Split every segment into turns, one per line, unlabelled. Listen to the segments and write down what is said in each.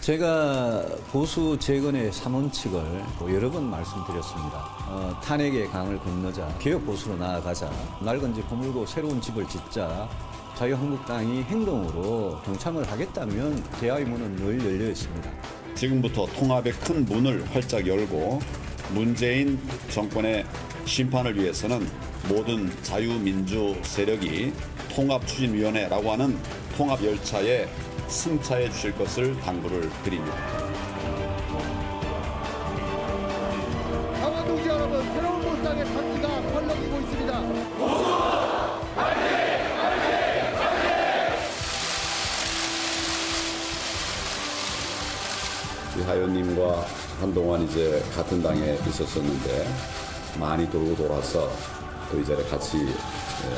제가 보수 재건의 3원칙을 여러 번 말씀드렸습니다. 탄핵의 강을 건너자, 개혁 보수로 나아가자, 낡은 집 허물고 새로운 집을 짓자, 자유한국당이 행동으로 동참을 하겠다면 대화의 문은 늘 열려 있습니다.
지금부터 통합의 큰 문을 활짝 열고 문재인 정권의 심판을 위해서는 모든 자유민주 세력이 통합추진위원회라고 하는 통합열차에 승차해 주실 것을 당부를 드립니다.
강원 동지 여러분, 새로운 보수당의 단기가 펄럭이고 있습니다.
하연님과 한동안 이제 같은 당에 있었었는데 많이 돌고 돌아서 또 이 자리에 같이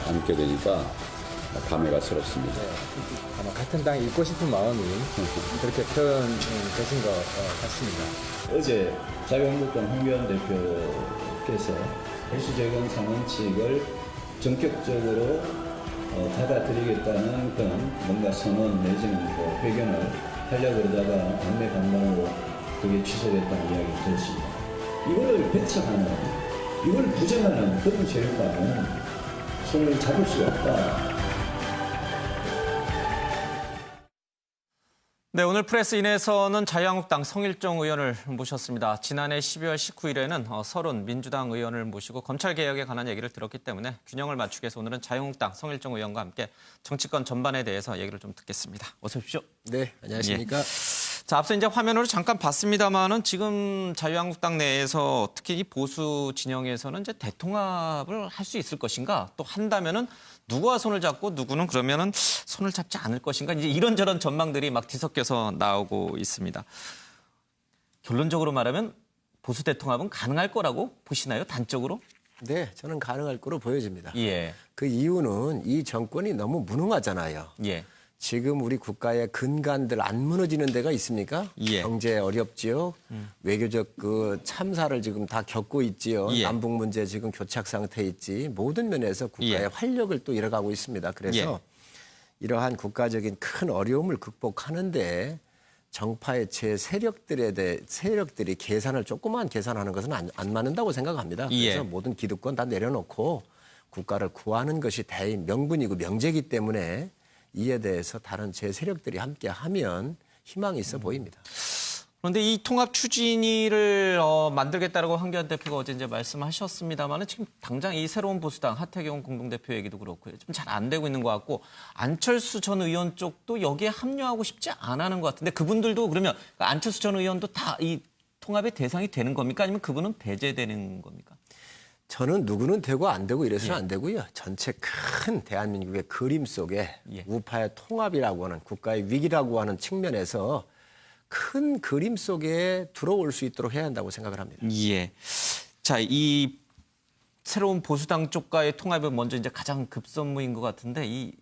앉게 되니까 감회가 새롭습니다.
아마 같은 당에 있고 싶은 마음이 그렇게 표현되신 것 같습니다.
어제 자유한국당 홍기현 대표께서 보수재건 3원칙을 전격적으로 받아들이겠다는 그런 뭔가 선언 내지는 회견을 하려고 그러다가 안내 반발로 그게 취소됐다는 이야기를 들었습니다. 이거를 배척하는, 이걸 부정하는 그런 세력과는 손을 잡을 수가 없다.
네, 오늘 프레스인에서는 자유한국당 성일종 의원을 모셨습니다. 지난해 12월 19일에는 서른 민주당 의원을 모시고 검찰개혁에 관한 얘기를 들었기 때문에 균형을 맞추기 위해서 오늘은 자유한국당 성일종 의원과 함께 정치권 전반에 대해서 얘기를 좀 듣겠습니다. 어서 오십시오.
네, 안녕하십니까.
예. 자, 앞서 이제 화면으로 잠깐 봤습니다만은 지금 자유한국당 내에서 특히 이 보수 진영에서는 이제 대통합을 할 수 있을 것인가, 또 한다면은 누구와 손을 잡고 누구는 그러면은 손을 잡지 않을 것인가, 이제 이런저런 전망들이 막 뒤섞여서 나오고 있습니다. 결론적으로 말하면 보수 대통합은 가능할 거라고 보시나요? 단적으로?
네, 저는 가능할 거로 보여집니다.
예.
그 이유는 이 정권이 너무 무능하잖아요.
예.
지금 우리 국가의 근간들 안 무너지는 데가 있습니까?
예.
경제 어렵지요. 외교적 그 참사를 지금 다 겪고 있지요.
예.
남북 문제 지금 교착 상태 있지. 모든 면에서 국가의
예.
활력을 또 잃어가고 있습니다. 그래서
예.
이러한 국가적인 큰 어려움을 극복하는데 정파의 제 세력들이 계산을 조그만 계산하는 것은 안 맞는다고 생각합니다. 그래서
예.
모든 기득권 다 내려놓고 국가를 구하는 것이 명분이고 명제이기 때문에 이에 대해서 다른 제 세력들이 함께 하면 희망이 있어 보입니다.
그런데 이 통합 추진위를 만들겠다라고 황교안 대표가 어제 이제 말씀하셨습니다만은 지금 당장 이 새로운 보수당 하태경 공동대표 얘기도 그렇고요. 좀 잘 안 되고 있는 것 같고 안철수 전 의원 쪽도 여기에 합류하고 싶지 안 하는 것 같은데 그분들도 그러면 안철수 전 의원도 다 이 통합의 대상이 되는 겁니까? 아니면 그분은 배제되는 겁니까?
저는 누구는 되고 안 되고 이래서는
예.
안 되고요. 전체 큰 대한민국의 그림 속에
예.
우파의 통합이라고 하는 국가의 위기라고 하는 측면에서 큰 그림 속에 들어올 수 있도록 해야 한다고 생각을 합니다.
예. 자, 이 새로운 보수당 쪽과의 통합은 먼저 이제 가장 급선무인 것 같은데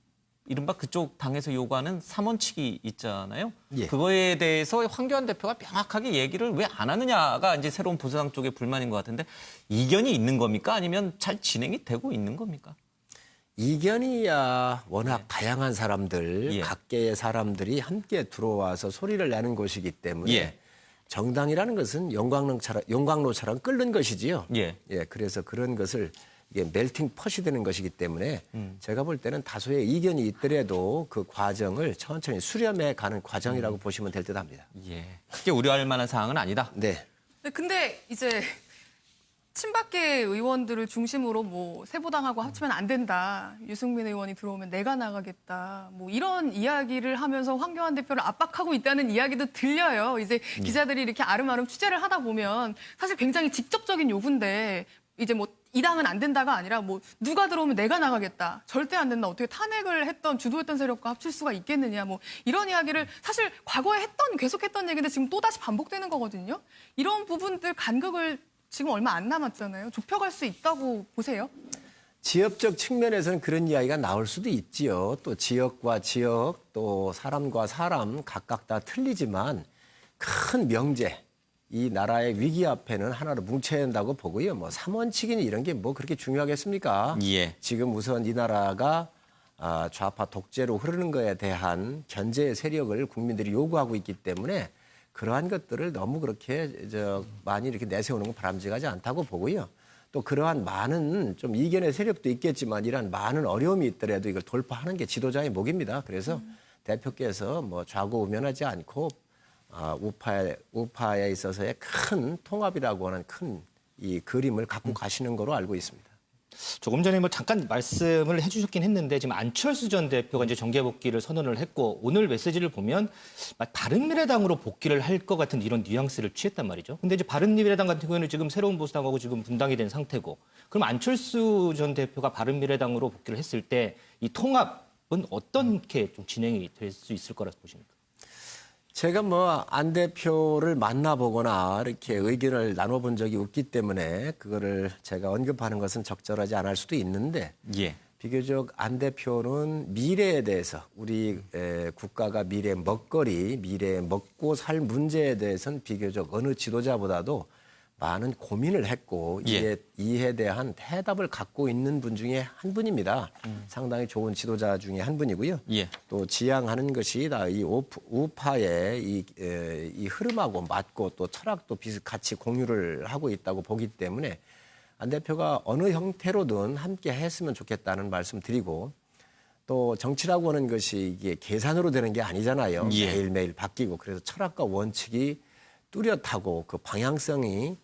이른바 그쪽 당에서 요구하는 3원칙이 있잖아요.
예.
그거에 대해서 황교안 대표가 명확하게 얘기를 왜 안 하느냐가 이제 새로운 보수당 쪽의 불만인 것 같은데 이견이 있는 겁니까? 아니면 잘 진행이 되고 있는 겁니까?
이견이야 워낙 다양한 사람들,
예.
각계의 사람들이 함께 들어와서 소리를 내는 것이기 때문에
예.
정당이라는 것은 용광로처럼 끓는 것이지요.
예.
그래서 그런 것을 이게 멜팅 폿이 되는 것이기 때문에 제가 볼 때는 다소의 이견이 있더라도 그 과정을 천천히 수렴해 가는 과정이라고 보시면 될 듯합니다.
예. 크게 우려할 만한 사항은 아니다.
네.
네, 근데 이제 친박계 의원들을 중심으로 뭐 세보당하고 합치면 안 된다. 유승민 의원이 들어오면 내가 나가겠다. 뭐 이런 이야기를 하면서 황교안 대표를 압박하고 있다는 이야기도 들려요. 이제 기자들이 이렇게 아름아름 취재를 하다 보면 사실 굉장히 직접적인 요구인데 이제 뭐 이 당은 안 된다가 아니라 뭐 누가 들어오면 내가 나가겠다. 절대 안 된다. 어떻게 탄핵을 주도했던 세력과 합칠 수가 있겠느냐. 뭐 이런 이야기를 사실 과거에 계속했던 얘기인데 지금 또다시 반복되는 거거든요. 이런 부분들 간극을 지금 얼마 안 남았잖아요. 좁혀갈 수 있다고 보세요?
지역적 측면에서는 그런 이야기가 나올 수도 있지요. 또 지역과 지역, 또 사람과 사람 각각 다 틀리지만 큰 명제, 이 나라의 위기 앞에는 하나로 뭉쳐야 한다고 보고요. 뭐 3원칙이니 이런 게 뭐 그렇게 중요하겠습니까?
예.
지금 우선 이 나라가 좌파 독재로 흐르는 거에 대한 견제 세력을 국민들이 요구하고 있기 때문에 그러한 것들을 너무 그렇게 많이 이렇게 내세우는 건 바람직하지 않다고 보고요. 또 그러한 많은 좀 이견의 세력도 있겠지만 이러한 많은 어려움이 있더라도 이걸 돌파하는 게 지도자의 몫입니다. 그래서 대표께서 뭐 좌고우면하지 않고 우파에 있어서의 큰 통합이라고 하는 큰 이 그림을 갖고 가시는 거로 알고 있습니다.
조금 전에 뭐 잠깐 말씀을 해주셨긴 했는데 지금 안철수 전 대표가 이제 정계 복귀를 선언을 했고 오늘 메시지를 보면 바른미래당으로 복귀를 할 것 같은 이런 뉘앙스를 취했단 말이죠. 근데 이제 바른미래당 같은 경우에는 지금 새로운 보수당하고 지금 분당이 된 상태고 그럼 안철수 전 대표가 바른미래당으로 복귀를 했을 때 이 통합은 어떻게 좀 진행이 될 수 있을 거라고 보십니까?
제가 뭐 안 대표를 만나보거나 이렇게 의견을 나눠본 적이 없기 때문에 그거를 제가 언급하는 것은 적절하지 않을 수도 있는데
예.
비교적 안 대표는 미래에 대해서 우리 국가가 미래 먹거리, 미래 먹고 살 문제에 대해서는 비교적 어느 지도자보다도 많은 고민을 했고
예.
이에 대한 대답을 갖고 있는 분 중에 한 분입니다. 상당히 좋은 지도자 중에 한 분이고요.
예. 또
지향하는 것이 다 이 우파의 이 흐름하고 맞고 또 철학도 같이 공유를 하고 있다고 보기 때문에 안 대표가 어느 형태로든 함께 했으면 좋겠다는 말씀 드리고 또 정치라고 하는 것이 이게 계산으로 되는 게 아니잖아요.
예.
매일매일 바뀌고 그래서 철학과 원칙이 뚜렷하고 그 방향성이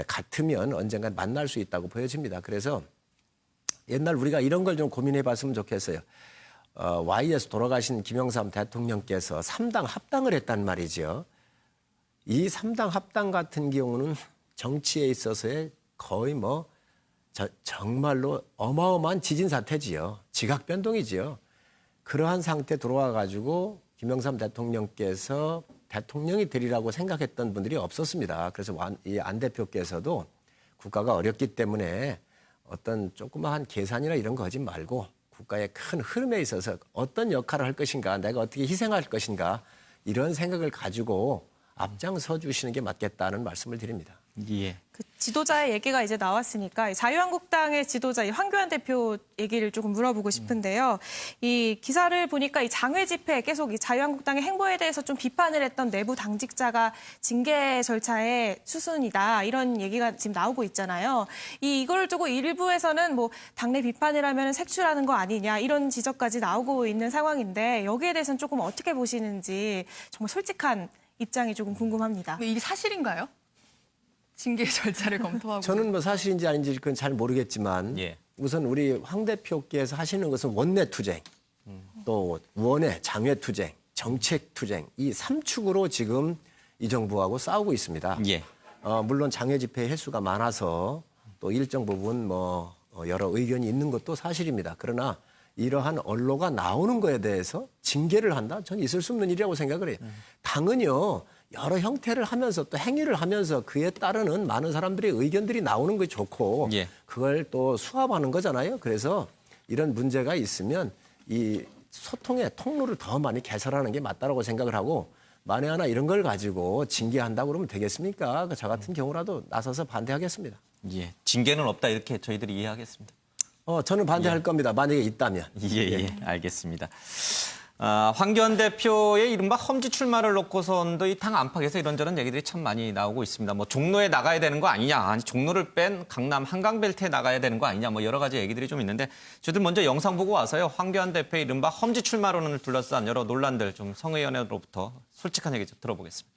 같으면 언젠가 만날 수 있다고 보여집니다. 그래서 옛날 우리가 이런 걸 좀 고민해 봤으면 좋겠어요. YS 돌아가신 김영삼 대통령께서 3당 합당을 했단 말이죠. 이 3당 합당 같은 경우는 정치에 있어서의 거의 뭐 정말로 어마어마한 지진 사태지요. 지각 변동이지요. 그러한 상태 들어와 가지고 김영삼 대통령께서 대통령이 되리라고 생각했던 분들이 없었습니다. 그래서 이 안 대표께서도 국가가 어렵기 때문에 어떤 조그마한 계산이나 이런 거 하지 말고 국가의 큰 흐름에 있어서 어떤 역할을 할 것인가, 내가 어떻게 희생할 것인가 이런 생각을 가지고 앞장서 주시는 게 맞겠다는 말씀을 드립니다.
예.
그 지도자의 얘기가 이제 나왔으니까 자유한국당의 지도자 황교안 대표 얘기를 조금 물어보고 싶은데요. 이 기사를 보니까 이 장외 집회 계속 이 자유한국당의 행보에 대해서 좀 비판을 했던 내부 당직자가 징계 절차의 수순이다 이런 얘기가 지금 나오고 있잖아요. 이걸 두고 일부에서는 뭐 당내 비판을 하면 색출하는 거 아니냐 이런 지적까지 나오고 있는 상황인데 여기에 대해서는 조금 어떻게 보시는지 정말 솔직한 입장이 조금 궁금합니다.
이게 사실인가요? 징계 절차를 검토하고.
저는 뭐 사실인지 아닌지 그건 잘 모르겠지만
예.
우선 우리 황 대표께서 하시는 것은 원내 투쟁, 또 원외 장외 투쟁, 정책 투쟁 이 3축으로 지금 이 정부하고 싸우고 있습니다.
예.
물론 장외 집회 횟수가 많아서 또 일정 부분 뭐 여러 의견이 있는 것도 사실입니다. 그러나 이러한 언로가 나오는 거에 대해서 징계를 한다? 전 있을 수 없는 일이라고 생각을 해요. 당은요. 여러 형태를 하면서 또 행위를 하면서 그에 따르는 많은 사람들의 의견들이 나오는 게 좋고
예.
그걸 또 수합하는 거잖아요. 그래서 이런 문제가 있으면 이 소통의 통로를 더 많이 개설하는 게 맞다라고 생각을 하고 만에 하나 이런 걸 가지고 징계한다고 그러면 되겠습니까? 저 같은 경우라도 나서서 반대하겠습니다.
예. 징계는 없다 이렇게 저희들이 이해하겠습니다.
저는 반대할 겁니다. 만약에 있다면.
예. 알겠습니다. 황교안 대표의 이른바 험지 출마를 놓고선도 이 당 안팎에서 이런저런 얘기들이 참 많이 나오고 있습니다. 뭐 종로에 나가야 되는 거 아니냐, 아니 종로를 뺀 강남 한강벨트에 나가야 되는 거 아니냐, 뭐 여러 가지 얘기들이 좀 있는데 저희들 먼저 영상 보고 와서요. 황교안 대표의 이른바 험지 출마론을 둘러싼 여러 논란들 좀 성의원으로부터 솔직한 얘기 좀 들어보겠습니다.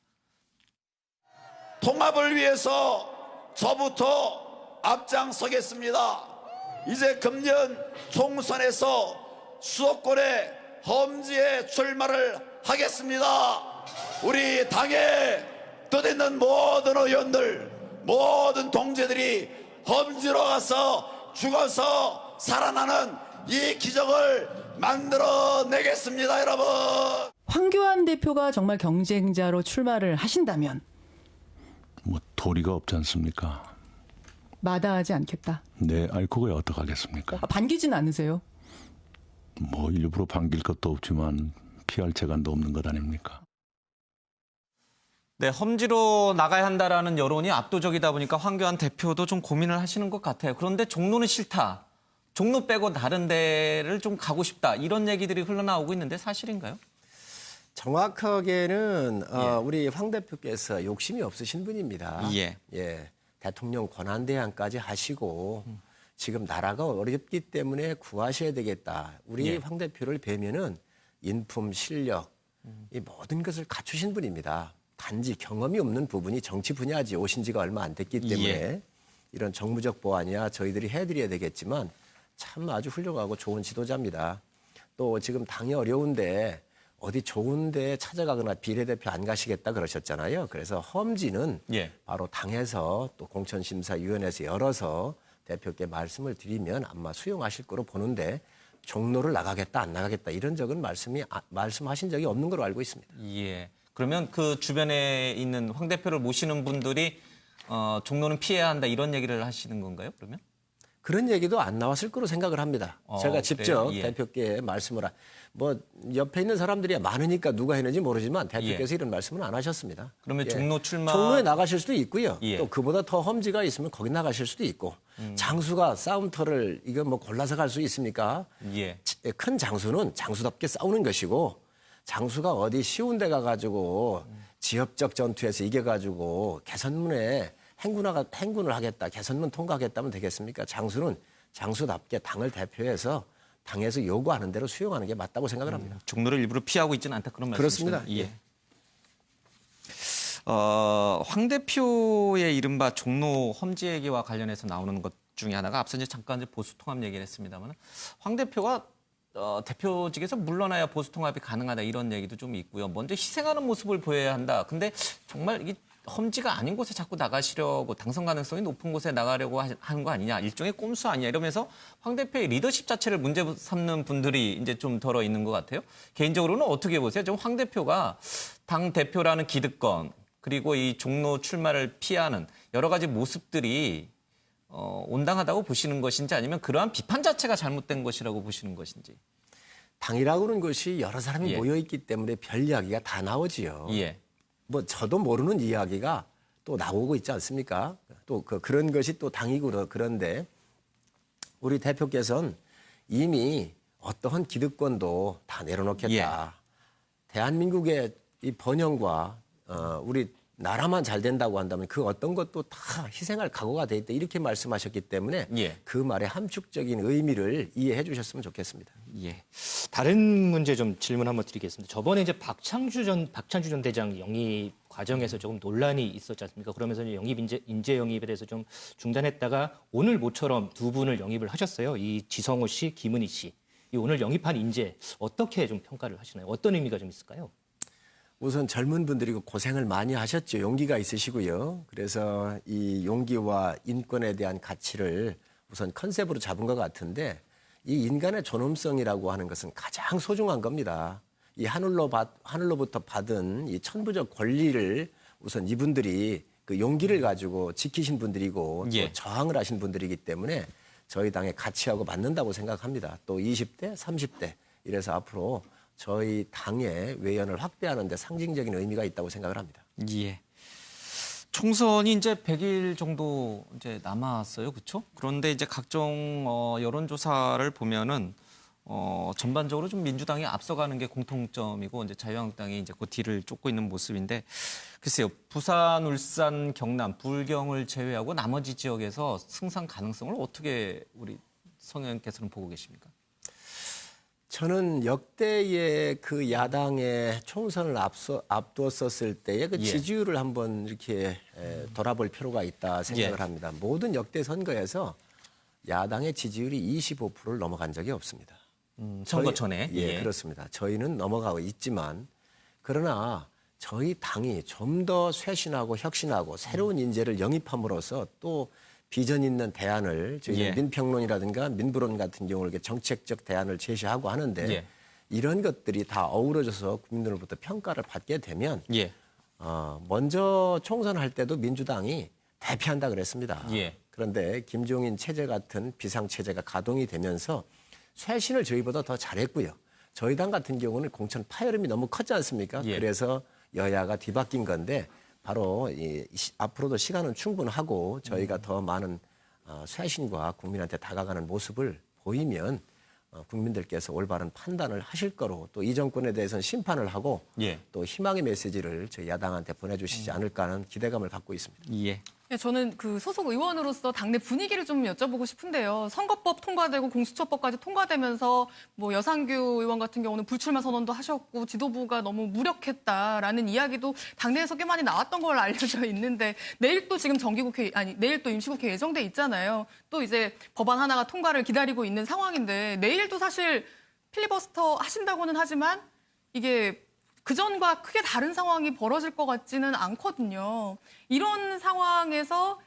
통합을 위해서 저부터 앞장서겠습니다. 이제 금년 총선에서 수도권에 험지에 출마를 하겠습니다. 우리 당에 떠있는 모든 의원들, 모든 동지들이 험지로 가서 죽어서 살아나는 이 기적을 만들어내겠습니다, 여러분.
황교안 대표가 정말 경쟁자로 출마를 하신다면
뭐 도리가 없지 않습니까?
마다하지 않겠다.
네, 아니 그거야 어떡하겠습니까?
반기진 않으세요?
뭐 일부러 반길 것도 없지만 피할 재간도 없는 것 아닙니까?
네, 험지로 나가야 한다라는 여론이 압도적이다 보니까 황교안 대표도 좀 고민을 하시는 것 같아요. 그런데 종로는 싫다. 종로 빼고 다른 데를 좀 가고 싶다. 이런 얘기들이 흘러나오고 있는데 사실인가요?
정확하게는 우리 황 대표께서 욕심이 없으신 분입니다.
예.
대통령 권한대행까지 하시고 지금 나라가 어렵기 때문에 구하셔야 되겠다. 우리 황 대표를 뵈면은 인품, 실력, 이 모든 것을 갖추신 분입니다. 단지 경험이 없는 부분이 정치 분야지 오신 지가 얼마 안 됐기 때문에 이런 정무적 보완이야 저희들이 해드려야 되겠지만 참 아주 훌륭하고 좋은 지도자입니다. 또 지금 당이 어려운데 어디 좋은 데 찾아가거나 비례대표 안 가시겠다 그러셨잖아요. 그래서 험지는 바로 당에서 또 공천심사위원회에서 열어서 대표께 말씀을 드리면 아마 수용하실 거로 보는데 종로를 나가겠다 안 나가겠다 이런 적은 말씀하신 적이 없는 걸로 알고 있습니다.
예. 그러면 그 주변에 있는 황 대표를 모시는 분들이 종로는 피해야 한다 이런 얘기를 하시는 건가요? 그러면?
그런 얘기도 안 나왔을 거로 생각을 합니다. 제가 직접
그래요?
대표께 말씀을 뭐 옆에 있는 사람들이 많으니까 누가 했는지 모르지만 대표께서 이런 말씀은 안 하셨습니다.
그러면 종로 출마
종로에 나가실 수도 있고요. 또 그보다 더 험지가 있으면 거기 나가실 수도 있고 장수가 싸움터를 이거 뭐 골라서 갈 수 있습니까? 큰 장수는 장수답게 싸우는 것이고 장수가 어디 쉬운 데 가가지고 지역적 전투에서 이겨가지고 개선문에 행군을 하겠다, 개선문 통과하겠다면 되겠습니까? 장수는 장수답게 당을 대표해서 당에서 요구하는 대로 수용하는 게 맞다고 생각을 합니다.
종로를 일부러 피하고 있지는 않다 그런 말씀이시죠?
그렇습니다.
황 대표의 이른바 종로 험지 얘기와 관련해서 나오는 것 중에 하나가 앞서 이제 잠깐 보수 통합 얘기를 했습니다만 황 대표가 대표직에서 물러나야 보수 통합이 가능하다 이런 얘기도 좀 있고요. 먼저 희생하는 모습을 보여야 한다. 근데 정말 이게 험지가 아닌 곳에 자꾸 나가시려고 당선 가능성이 높은 곳에 나가려고 하는 거 아니냐. 일종의 꼼수 아니냐. 이러면서 황 대표의 리더십 자체를 문제 삼는 분들이 이제 좀 덜어 있는 것 같아요. 개인적으로는 어떻게 보세요? 좀 황 대표가 당 대표라는 기득권 그리고 이 종로 출마를 피하는 여러 가지 모습들이 온당하다고 보시는 것인지 아니면 그러한 비판 자체가 잘못된 것이라고 보시는 것인지.
당이라고 하는 것이 여러 사람이 모여있기 때문에 별 이야기가 다 나오지요. 뭐 저도 모르는 이야기가 또 나오고 있지 않습니까? 또 그런 것이 또 당이고 그런데 우리 대표께서는 이미 어떠한 기득권도 다 내려놓겠다. 대한민국의 이 번영과 우리 나라만 잘 된다고 한다면 그 어떤 것도 다 희생할 각오가 돼 있다 이렇게 말씀하셨기 때문에 그 말의 함축적인 의미를 이해해 주셨으면 좋겠습니다.
다른 문제 좀 질문 한번 드리겠습니다. 저번에 이제 박찬주 전 대장 영입 과정에서 조금 논란이 있었지 않습니까? 그러면서 인재 영입에 대해서 좀 중단했다가 오늘 모처럼 두 분을 영입을 하셨어요. 이 지성호 씨, 김은희 씨. 이 오늘 영입한 인재 어떻게 좀 평가를 하시나요? 어떤 의미가 좀 있을까요?
우선 젊은 분들이 고생을 많이 하셨죠. 용기가 있으시고요. 그래서 이 용기와 인권에 대한 가치를 우선 컨셉으로 잡은 것 같은데 이 인간의 존엄성이라고 하는 것은 가장 소중한 겁니다. 이 하늘로부터 받은 이 천부적 권리를 우선 이분들이 그 용기를 가지고 지키신 분들이고 또 저항을 하신 분들이기 때문에 저희 당의 가치하고 맞는다고 생각합니다. 또 20대, 30대 이래서 앞으로 저희 당의 외연을 확대하는 데 상징적인 의미가 있다고 생각을 합니다.
총선이 이제 100일 정도 이제 남았어요. 그렇죠? 그런데 이제 각종 여론조사를 보면은 전반적으로 좀 민주당이 앞서가는 게 공통점이고 이제 자유한국당이 이제 그 뒤를 쫓고 있는 모습인데 글쎄요. 부산, 울산, 경남, 불경을 제외하고 나머지 지역에서 승산 가능성을 어떻게 우리 성 의원께서는 보고 계십니까?
저는 역대의 그 야당의 총선을 앞두었었을 때의 그 지지율을 한번 이렇게 돌아볼 필요가 있다 생각을 합니다. 모든 역대 선거에서 야당의 지지율이 25%를 넘어간 적이 없습니다.
선거 전에?
그렇습니다. 저희는 넘어가고 있지만 그러나 저희 당이 좀 더 쇄신하고 혁신하고 새로운 인재를 영입함으로써 또 비전 있는 대안을 저희는 민평론이라든가 민부론 같은 경우를 이렇게 정책적 대안을 제시하고 하는데 이런 것들이 다 어우러져서 국민들로부터 평가를 받게 되면 먼저 총선할 때도 민주당이 대피한다 그랬습니다. 그런데 김종인 체제 같은 비상체제가 가동이 되면서 쇄신을 저희보다 더 잘했고요. 저희 당 같은 경우는 공천 파열음이 너무 컸지 않습니까? 그래서 여야가 뒤바뀐 건데 바로 앞으로도 시간은 충분하고 저희가 더 많은 쇄신과 국민한테 다가가는 모습을 보이면 국민들께서 올바른 판단을 하실 거로 또 이 정권에 대해서는 심판을 하고
예.
또 희망의 메시지를 저희 야당한테 보내주시지 않을까 하는 기대감을 갖고 있습니다.
예.
네, 저는 그 소속 의원으로서 당내 분위기를 좀 여쭤보고 싶은데요. 선거법 통과되고 공수처법까지 통과되면서 뭐 여상규 의원 같은 경우는 불출마 선언도 하셨고 지도부가 너무 무력했다라는 이야기도 당내에서 꽤 많이 나왔던 걸로 알려져 있는데 내일 또 지금 내일 또 임시국회 예정돼 있잖아요. 또 이제 법안 하나가 통과를 기다리고 있는 상황인데 내일도 사실 필리버스터 하신다고는 하지만 이게 그전과 크게 다른 상황이 벌어질 것 같지는 않거든요. 이런 상황에서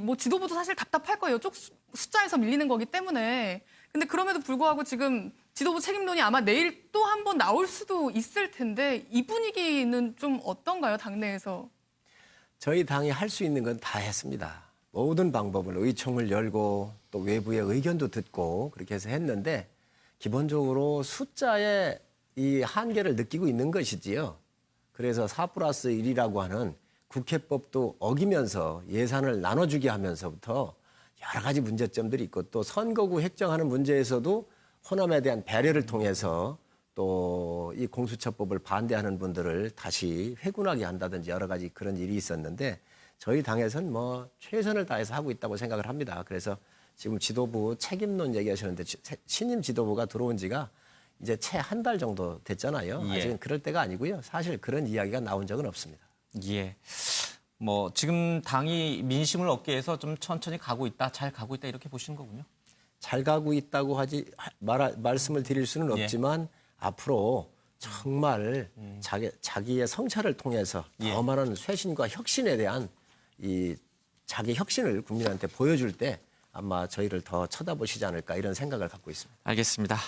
뭐 지도부도 사실 답답할 거예요. 쪽 숫자에서 밀리는 거기 때문에. 근데 그럼에도 불구하고 지금 지도부 책임론이 아마 내일 또 한 번 나올 수도 있을 텐데 이 분위기는 좀 어떤가요, 당내에서?
저희 당이 할 수 있는 건 다 했습니다. 모든 방법을 의총을 열고 또 외부의 의견도 듣고 그렇게 해서 했는데 기본적으로 숫자에 이 한계를 느끼고 있는 것이지요. 그래서 4+1이라고 하는 국회법도 어기면서 예산을 나눠주게 하면서부터 여러 가지 문제점들이 있고 또 선거구 획정하는 문제에서도 호남에 대한 배려를 통해서 또 이 공수처법을 반대하는 분들을 다시 회군하게 한다든지 여러 가지 그런 일이 있었는데 저희 당에서는 뭐 최선을 다해서 하고 있다고 생각을 합니다. 그래서 지금 지도부 책임론 얘기하시는데 신임 지도부가 들어온 지가 이제 채 한 달 정도 됐잖아요.
예.
아직은 그럴 때가 아니고요. 사실 그런 이야기가 나온 적은 없습니다.
예. 뭐 지금 당이 민심을 얻기 위해서 좀 천천히 가고 있다, 잘 가고 있다 이렇게 보시는 거군요.
잘 가고 있다고 말씀을 드릴 수는
예.
없지만 앞으로 정말 자기의 성찰을 통해서 더 많은 쇄신과 혁신에 대한 이 자기 혁신을 국민한테 보여줄 때 아마 저희를 더 쳐다보시지 않을까 이런 생각을 갖고 있습니다.
알겠습니다.